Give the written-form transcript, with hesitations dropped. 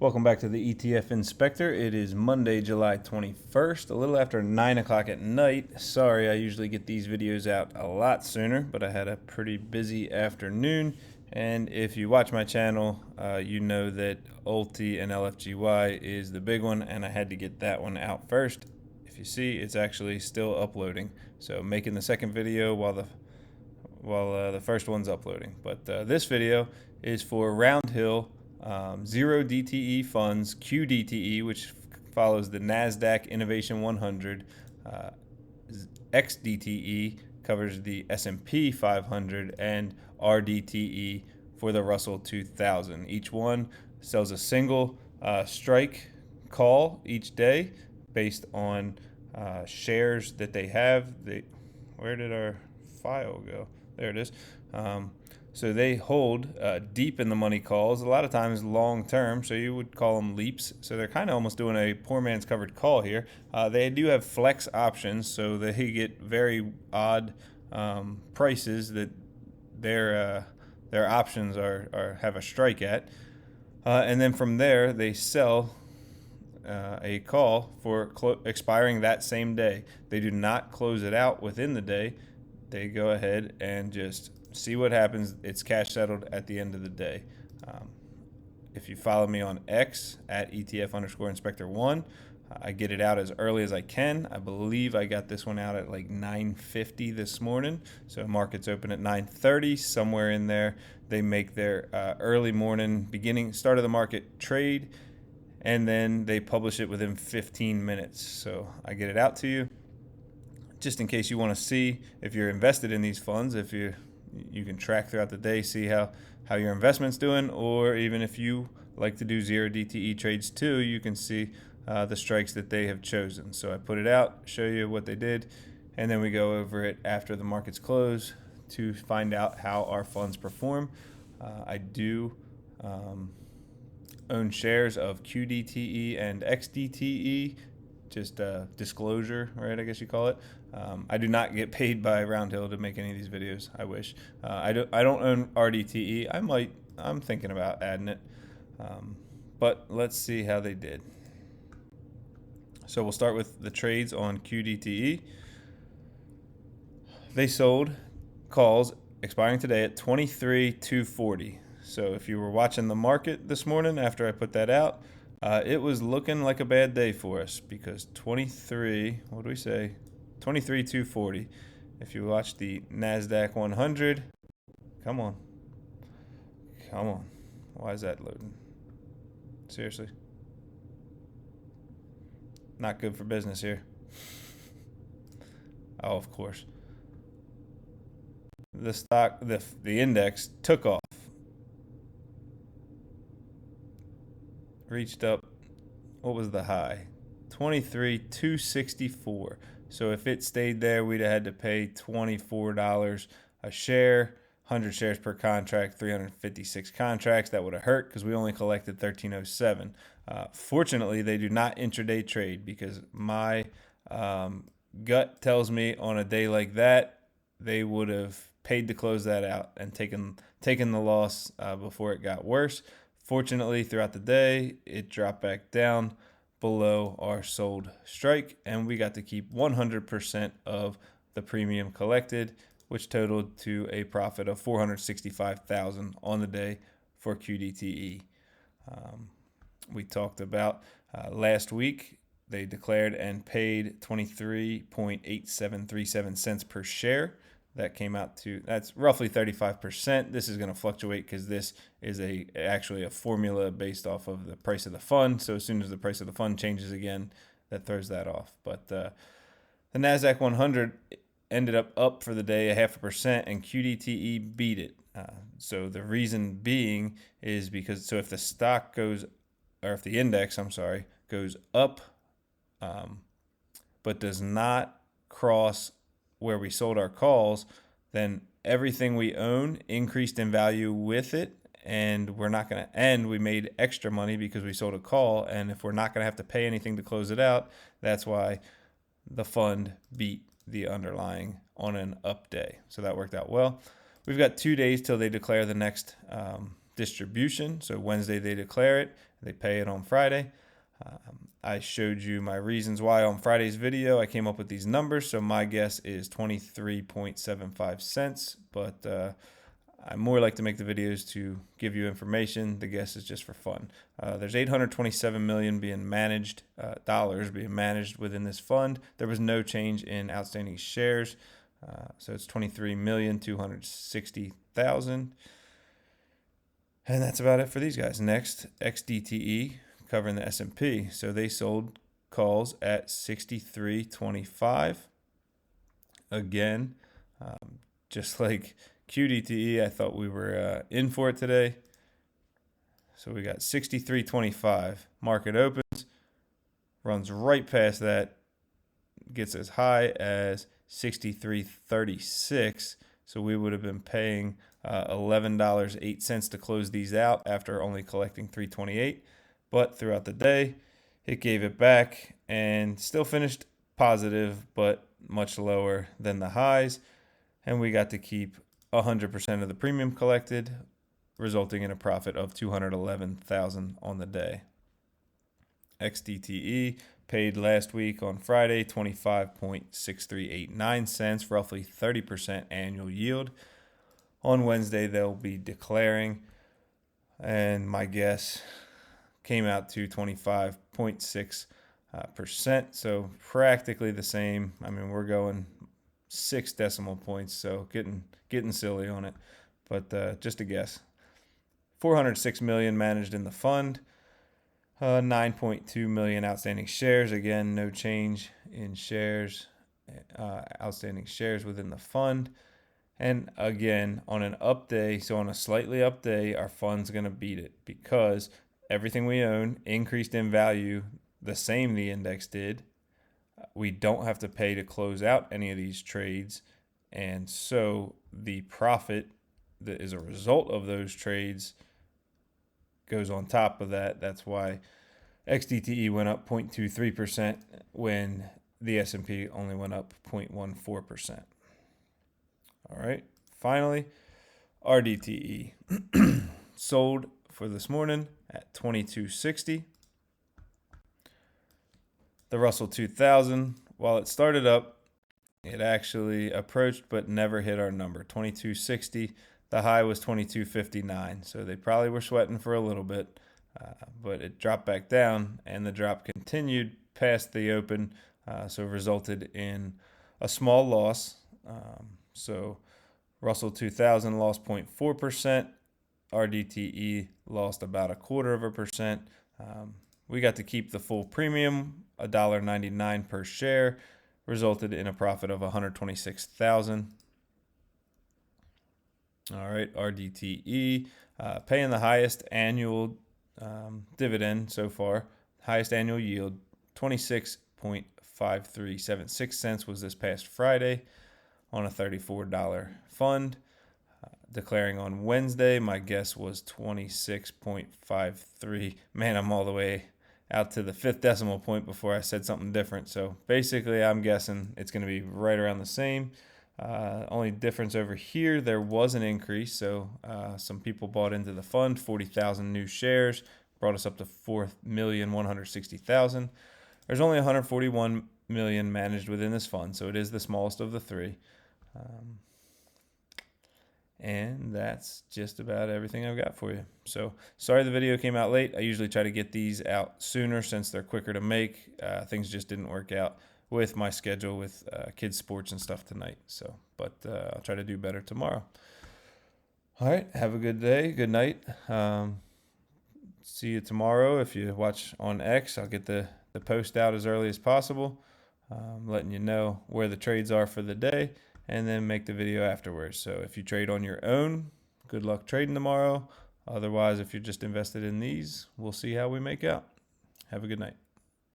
Welcome back to the ETF Inspector. It is Monday, July 21st, a little after 9 o'clock at night. Sorry, I usually get these videos out a lot sooner, but I had a pretty busy afternoon. And if you watch my channel, you know that ULTI and LFGY is the big one, and I had to get that one out first. If you see, it's actually still uploading. So making the second video while the first one's uploading. But this video is for Roundhill 0 DTE funds, QDTE, which follows the NASDAQ Innovation 100. XDTE covers the S&P 500, and RDTE for the Russell 2000. Each one sells a single strike call each day based on shares that they have. Where did our file go? There it is. So they hold deep in the money calls, a lot of times long term, so you would call them leaps. So they're kind of almost doing a poor man's covered call here. They do have flex options, so they get very odd prices that their options have a strike at. And then from there, they sell a call for expiring that same day. They do not close it out within the day. They go ahead and just see what happens. It's cash settled at the end of the day. If you follow me on X at ETF_Inspector1, I get it out as early as I can. I believe I got this one out at like 9:50 this morning. So markets open at 9:30, somewhere in there. They make their early morning start of the market trade, and then they publish it within 15 minutes. So I get it out to you just in case you want to see if you're invested in these funds, if you can track throughout the day, see how your investment's doing, or even if you like to do 0 DTE trades too, you can see the strikes that they have chosen. So I put it out, show you what they did, and then we go over it after the markets close to find out how our funds perform. I do own shares of QDTE and XDTE. Just disclosure, right? I guess you call it. I do not get paid by Roundhill to make any of these videos. I wish. I don't own RDTE. I'm thinking about adding it. But let's see how they did. So we'll start with the trades on QDTE. They sold calls expiring today at 23,240. So if you were watching the market this morning after I put that out, it was looking like a bad day for us because 23,240. If you watch the NASDAQ 100, come on. Why is that loading? Seriously. Not good for business here. Oh, of course. The index took off. Reached up, what was the high? 23,264. So if it stayed there, we'd have had to pay $24 a share, 100 shares per contract, 356 contracts. That would have hurt because we only collected 1307. Fortunately, they do not intraday trade because my gut tells me on a day like that, they would have paid to close that out and taken the loss before it got worse. Fortunately, throughout the day, it dropped back down below our sold strike, and we got to keep 100% of the premium collected, which totaled to a profit of $465,000 on the day for QDTE. We talked about last week, they declared and paid 23.8737 cents per share. That came out to, that's roughly 35%. This is going to fluctuate because this is actually a formula based off of the price of the fund. So as soon as the price of the fund changes again, that throws that off. But the NASDAQ 100 ended up for the day 0.5%, and QDTE beat it. So the reason being is because, so if the stock goes, or if the index, goes up, but does not cross where we sold our calls, then everything we own increased in value with it, and we made extra money because we sold a call, and if we're not going to have to pay anything to close it out, that's why the fund beat the underlying on an up day. So that worked out well. We've got 2 days till they declare the next distribution. So Wednesday they declare it, They pay it on Friday. I showed you my reasons why on Friday's video. I came up with these numbers, so my guess is 23.75 cents, but I more like to make the videos to give you information. The guess is just for fun. There's 827 million being managed, dollars being managed within this fund. There was no change in outstanding shares, so it's 23,260,000. And that's about it for these guys. Next, XDTE, covering the S&P. So they sold calls at 63.25. Again, just like QDTE, I thought we were in for it today. So we got 63.25. Market opens, runs right past that, gets as high as 63.36. So we would have been paying $11.08 to close these out after only collecting $3.28. But throughout the day, it gave it back and still finished positive, but much lower than the highs. And we got to keep 100% of the premium collected, resulting in a profit of $211,000 on the day. XDTE paid last week on Friday 25.6389 cents, roughly 30% annual yield. On Wednesday, they'll be declaring, and my guess came out to 25.6%, so practically the same. I mean, we're going 6 decimal points, so getting silly on it, but just a guess. 406 million managed in the fund, 9.2 million outstanding shares. Again, no change in shares, outstanding shares within the fund. And again, on an up day, so on a slightly up day, our fund's going to beat it because everything we own increased in value the same the index did. We don't have to pay to close out any of these trades. And so the profit that is a result of those trades goes on top of that. That's why XDTE went up 0.23% when the S&P only went up 0.14%. All right, finally, RDTE sold for this morning at 22.60. The Russell 2000, while it started up, it actually approached but never hit our number, 22.60. The high was 22.59, so they probably were sweating for a little bit, but it dropped back down, and the drop continued past the open, so it resulted in a small loss. So Russell 2000 lost 0.4%. RDTE lost about 0.25%. We got to keep the full premium, $1.99 per share, resulted in a profit of $126,000. All right, RDTE paying the highest annual dividend so far, highest annual yield, 26.5376 cents was this past Friday on a $34 fund. Declaring on Wednesday, my guess was 26.53. Man, I'm all the way out to the 5th decimal point before I said something different. So basically, I'm guessing it's going to be right around the same. Only difference over here, there was an increase. So some people bought into the fund, 40,000 new shares, brought us up to 4,160,000. There's only 141 million managed within this fund, so it is the smallest of the three. And that's just about everything I've got for you. So sorry the video came out late. I usually try to get these out sooner since they're quicker to make. Things just didn't work out with my schedule with kids sports and stuff tonight. So, but I'll try to do better tomorrow. All right. Have a good day. Good night. See you tomorrow. If you watch on X, I'll get the post out as early as possible, letting you know where the trades are for the day, and then make the video afterwards. So if you trade on your own, good luck trading tomorrow. Otherwise, if you're just invested in these, we'll see how we make out. Have a good night.